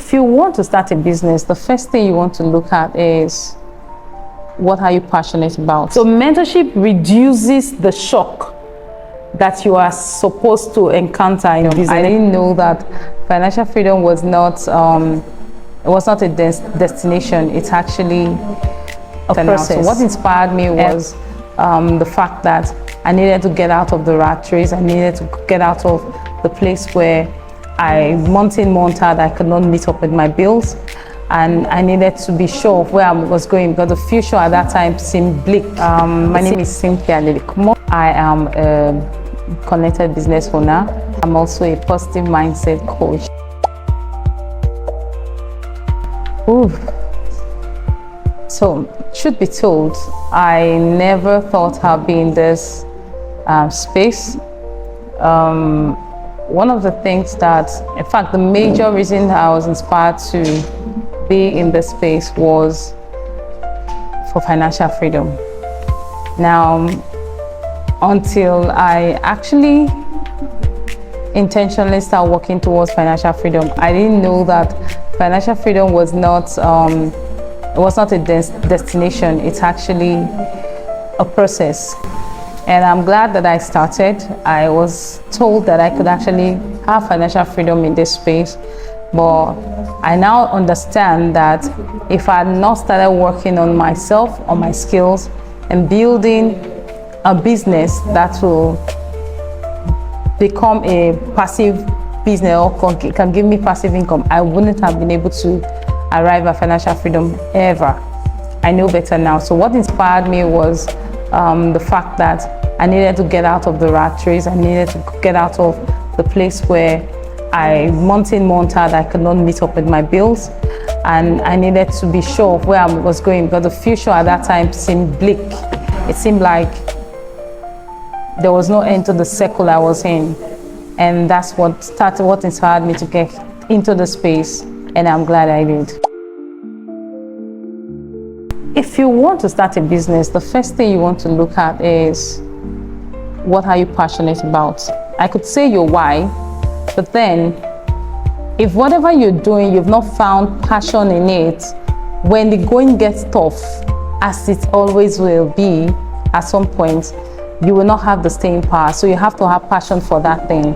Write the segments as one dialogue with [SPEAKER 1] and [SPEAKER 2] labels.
[SPEAKER 1] If you want to start a business, the first thing you want to look at is, what are you passionate about? So mentorship reduces the shock that you are supposed to encounter in business. I didn't know that financial freedom was not a destination. It's actually a process. So what inspired me was the fact that I needed to get out of the rat race. I needed to get out of the place where month in, month out, I could not meet up with my bills. And I needed to be sure of where I was going, because the future at that time seemed bleak. My name is Cynthia Lelikumo. I am a connected business owner. I'm also a positive mindset coach. Ooh. So, truth be told, I never thought I'd be in this space. One of the things that, in fact, the major reason I was inspired to be in this space was for financial freedom. Now, until I actually intentionally started working towards financial freedom, I didn't know that financial freedom was not a destination. It's actually a process. And I'm glad that I started. I was told that I could actually have financial freedom in this space, but I now understand that if I had not started working on myself, on my skills, and building a business that will become a passive business or can give me passive income, I wouldn't have been able to arrive at financial freedom ever. I know better now. So what inspired me was the fact that I needed to get out of the rat race. I needed to get out of the place where month in, month out, I could not meet up with my bills. And I needed to be sure of where I was going, because the future at that time seemed bleak. It seemed like there was no end to the circle I was in. And that's what inspired me to get into the space. And I'm glad I did. If you want to start a business, the first thing you want to look at is, what are you passionate about? I could say your why, but then if whatever you're doing, you've not found passion in it, when the going gets tough, as it always will be at some point, you will not have the staying power. So you have to have passion for that thing.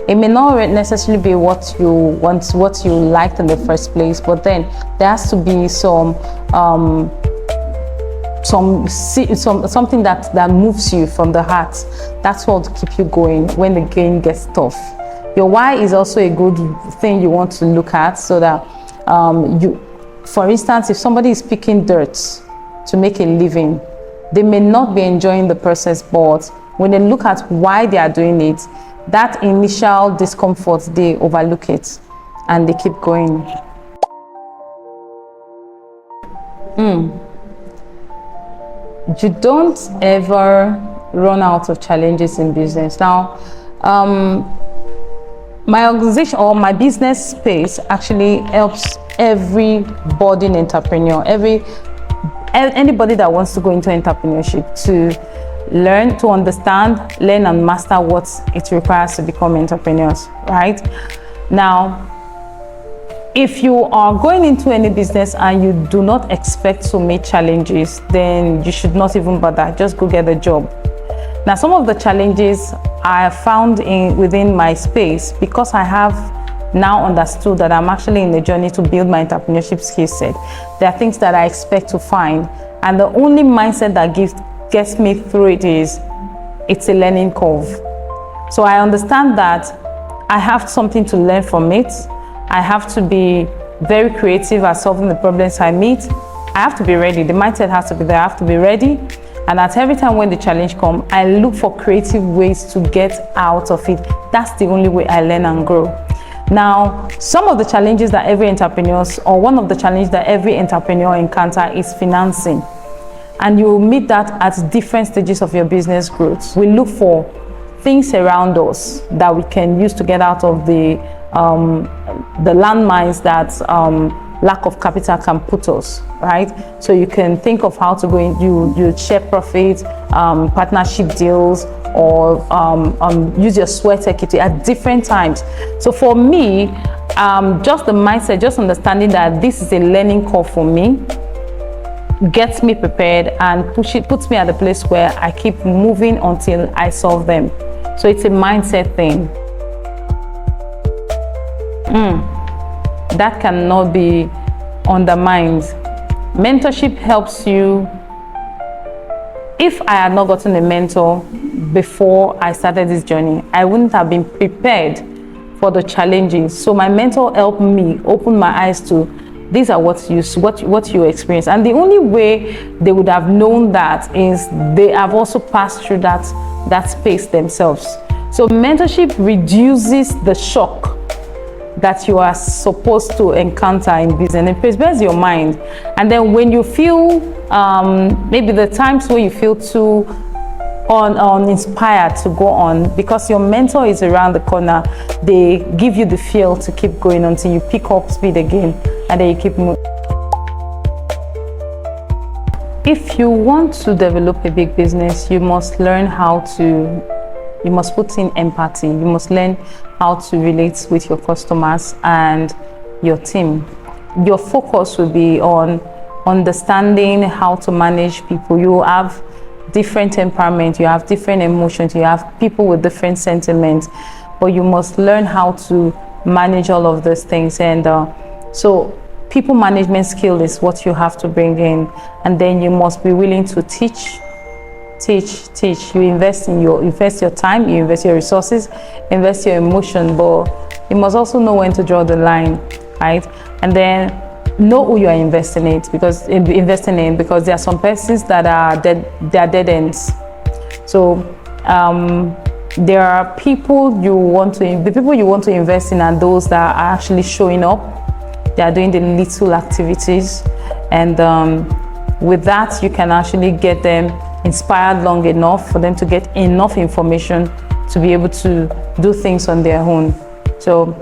[SPEAKER 1] It may not necessarily be what you want, what you liked in the first place, but then there has to be something that moves you from the heart. That's what will keep you going when the game gets tough. Your why is also a good thing you want to look at, so that for instance, if somebody is picking dirt to make a living, they may not be enjoying the process, but when they look at why they are doing it, that initial discomfort, they overlook it and they keep going. You don't ever run out of challenges in business. Now, my organization or my business space actually helps every budding entrepreneur, anybody that wants to go into entrepreneurship, to learn, to understand, learn and master what it requires to become entrepreneurs, right? Now, if you are going into any business and you do not expect to meet challenges, then you should not even bother. Just go get a job. Now, some of the challenges I have found within my space, because I have now understood that I'm actually in the journey to build my entrepreneurship skill set, there are things that I expect to find. And the only mindset that gets me through it is, it's a learning curve. So I understand that I have something to learn from it. I have to be very creative at solving the problems I meet. I have to be ready. The mindset has to be there. I have to be ready. And at every time when the challenge comes, I look for creative ways to get out of it. That's the only way I learn and grow. Now, some of the challenges that every entrepreneur, or one of the challenges that every entrepreneur encounters, is financing. And you will meet that at different stages of your business growth. We look for things around us that we can use to get out of the landmines that lack of capital can put us, right? So you can think of how to go in, you share profit, partnership deals, or use your sweat equity at different times. So for me, just the mindset, just understanding that this is a learning curve for me, gets me prepared and puts me at a place where I keep moving until I solve them. So it's a mindset thing. That cannot be undermined. Mentorship helps you. If I had not gotten a mentor before I started this journey, I wouldn't have been prepared for the challenges. So my mentor helped me open my eyes to these are what you experience. And the only way they would have known that is they have also passed through that space themselves. So mentorship reduces the shock that you are supposed to encounter in business. It prepares your mind. And then when you feel, maybe the times where you feel too uninspired to go on, because your mentor is around the corner, they give you the fuel to keep going until you pick up speed again, and then you keep moving. If you want to develop a big business, you must learn you must put in empathy. You must learn how to relate with your customers and your team. Your focus will be on understanding how to manage people. You have different temperament, you have different emotions, you have people with different sentiments, but you must learn how to manage all of those things. And so people management skill is what you have to bring in, and then you must be willing to teach. You invest your time, you invest your resources, invest your emotion, but you must also know when to draw the line, right? And then know who you are investing in, because there are some persons that are dead ends. So there are people you want to invest in, and those that are actually showing up. They are doing the little activities, and with that you can actually get them inspired long enough for them to get enough information to be able to do things on their own. So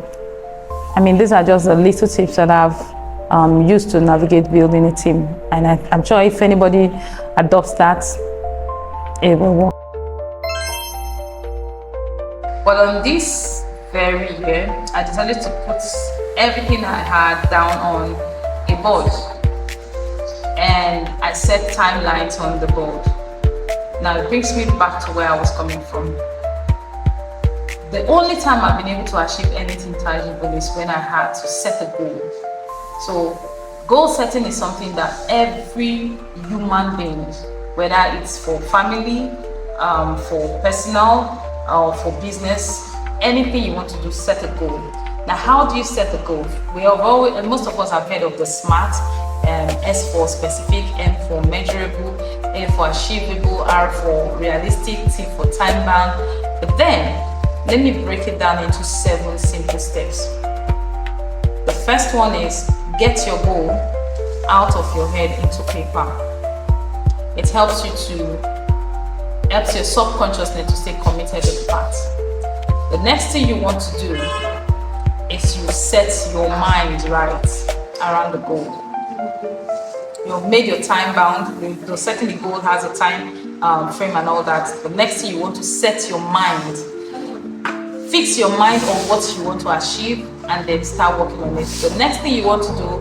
[SPEAKER 1] I mean, these are just the little tips that I've used to navigate building a team, and I'm sure if anybody adopts that, it will work. But on this very year, I decided to put everything I had down on a board, and I set timelines on the board. Now it brings me back to where I was coming from. The only time I've been able to achieve anything tangible is when I had to set a goal. So goal setting is something that every human being, whether it's for family, for personal, or for business, anything you want to do, set a goal. Now, how do you set a goal? Most of us have heard of the SMART. S for specific, M for measurable, A for achievable, R for realistic, T for time bound. But then, let me break it down into 7 simple steps. The first one is get your goal out of your head into paper. It helps your subconsciousness to stay committed to the path. The next thing you want to do is you set your mind right around the goal. You've made your time bound, though certainly the goal has a time frame and all that. The next thing you want to set your mind, fix your mind on what you want to achieve, and then start working on it. The next thing you want to do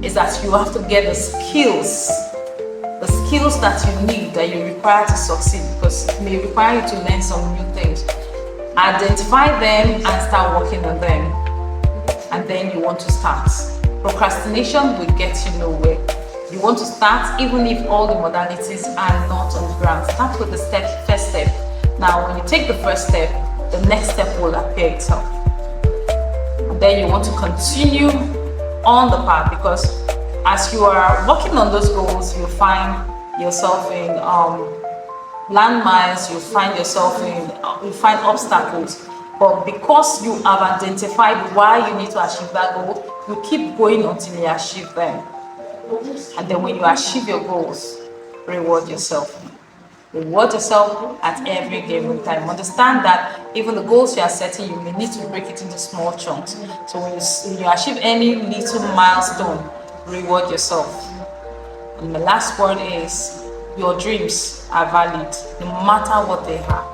[SPEAKER 1] is that you have to get the skills that you need, that you require to succeed, because it may require you to learn some new things. Identify them and start working on them, and then you want to start. Procrastination will get you nowhere. You want to start even if all the modalities are not on the ground. Start with the first step. Now, when you take the first step, the next step will appear itself. And then you want to continue on the path, because as you are working on those goals, you find yourself in landmines, you find obstacles. But because you have identified why you need to achieve that goal, you keep going until you achieve them. And then when you achieve your goals, reward yourself. Reward yourself at every given time. Understand that even the goals you are setting, you may need to break it into small chunks. So when you achieve any little milestone, reward yourself. And the last word is, your dreams are valid, no matter what they are.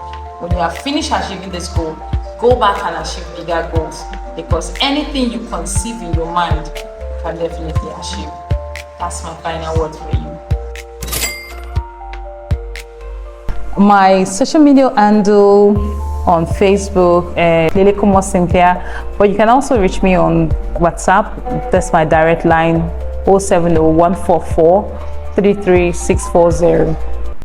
[SPEAKER 1] when you have finished achieving this goal, go back and achieve bigger goals, because anything you conceive in your mind, you can definitely achieve. That's my final word for you. My social media handle on Facebook, Lily Kumo Cynthia, but you can also reach me on WhatsApp. That's my direct line, 070-144-33640.